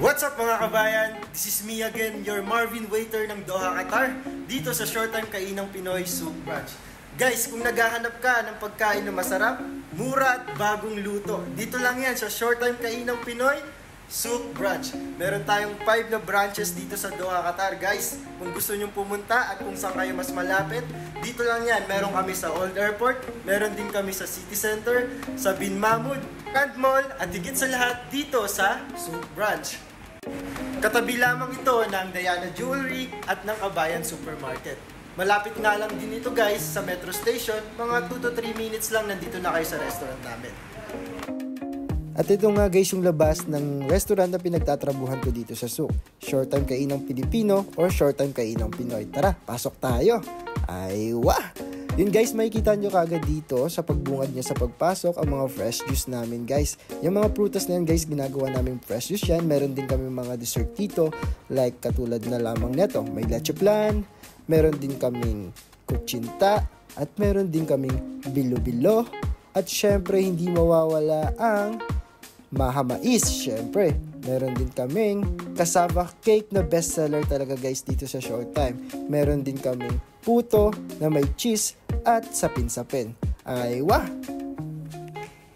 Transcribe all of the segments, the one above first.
What's up mga kabayan? This is me again, your Marvin Waiter ng Doha, Qatar, dito sa Short Time Kainang Pinoy Soup Branch. Guys, kung naghahanap ka ng pagkain na masarap, mura at bagong luto, dito lang yan sa Short Time Kainang Pinoy Soup Branch. Meron tayong 5 na branches dito sa Doha, Qatar. Guys, kung gusto nyong pumunta at kung saan kayo mas malapit, dito lang yan. Meron kami sa Old Airport, meron din kami sa City Center, sa Bin Mahmud, Grand Mall, at higit sa lahat dito sa Soup Branch. Katabi lamang ito ng Diana Jewelry at ng Kabayan Supermarket. Malapit nga lang din ito guys sa Metro Station, mga 2 to 3 minutes lang nandito na kayo sa restaurant namin. At ito nga guys yung labas ng restaurant na pinagtatrabuhan ko dito sa Souk. Short Time Kainang Pilipino or Short Time Kainang Pinoy. Tara, pasok tayo! Ay, wah! Yun guys, makikita nyo kagad dito sa pagbungad niya sa pagpasok ang mga fresh juice namin guys. Yung mga prutas na yan guys, ginagawa namin fresh juice yan. Meron din kami mga dessert dito, like katulad na lamang neto. May leche flan, meron din kaming kutsinta, at meron din kaming bilo-bilo. At syempre, hindi mawawala ang mahamais, syempre. Meron din kaming cassava cake na bestseller talaga guys dito sa Short Time. Meron din kaming puto na may cheese at sapin-sapin. Ay, wah!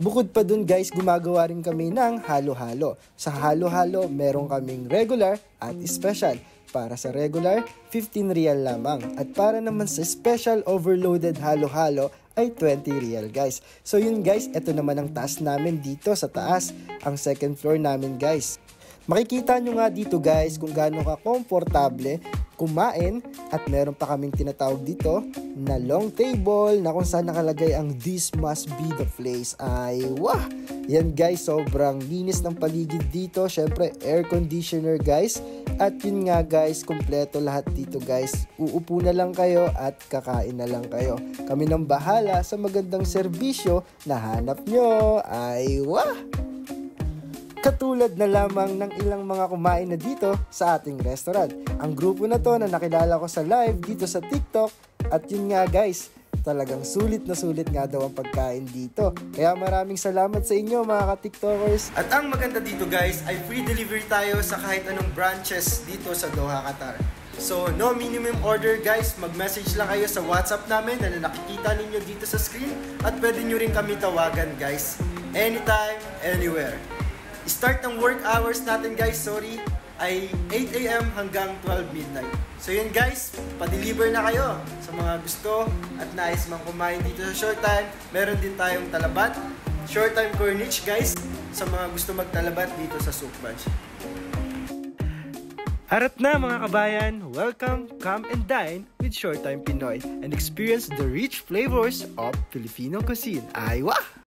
Bukod pa dun guys, gumagawa rin kami ng halo-halo. Sa halo-halo, meron kaming regular at special. Para sa regular, 15 real lamang. At para naman sa special overloaded halo-halo, ay 20 real guys. So yun guys, ito naman ang taas namin dito sa taas, ang second floor namin guys. Makikita nyo nga dito guys kung gaano ka komportable kumain, at meron pa kaming tinatawag dito na long table na kung saan nakalagay ang "This must be the place." Ay wah! Yan guys, sobrang linis ng paligid dito. Syempre air conditioner guys. At yun nga guys, kompleto lahat dito guys. Uupo na lang kayo at kakain na lang kayo. Kami nang bahala sa magandang serbisyo na hanap nyo. Ay wah! Katulad na lamang ng ilang mga kumain na dito sa ating restaurant. Ang grupo na to na nakilala ko sa live dito sa TikTok. At yun nga guys, talagang sulit na sulit nga daw ang pagkain dito. Kaya maraming salamat sa inyo mga ka-TikTokers. At ang maganda dito guys ay free delivery tayo sa kahit anong branches dito sa Doha, Qatar. So no minimum order guys, mag-message lang kayo sa WhatsApp namin na nakikita ninyo dito sa screen. At pwede nyo rin kami tawagan guys, anytime, anywhere. Start ng work hours natin guys, ay 8 AM hanggang 12 midnight. So yun guys, pa-deliver na kayo sa mga gusto at nais mang kumain dito sa Short Time. Meron din tayong talabat, Short Time Corniche guys, sa mga gusto magtalabat dito sa Soup Branch. Harap na mga kabayan, welcome, come and dine with Short Time Pinoy and experience the rich flavors of Filipino cuisine. Ay wah!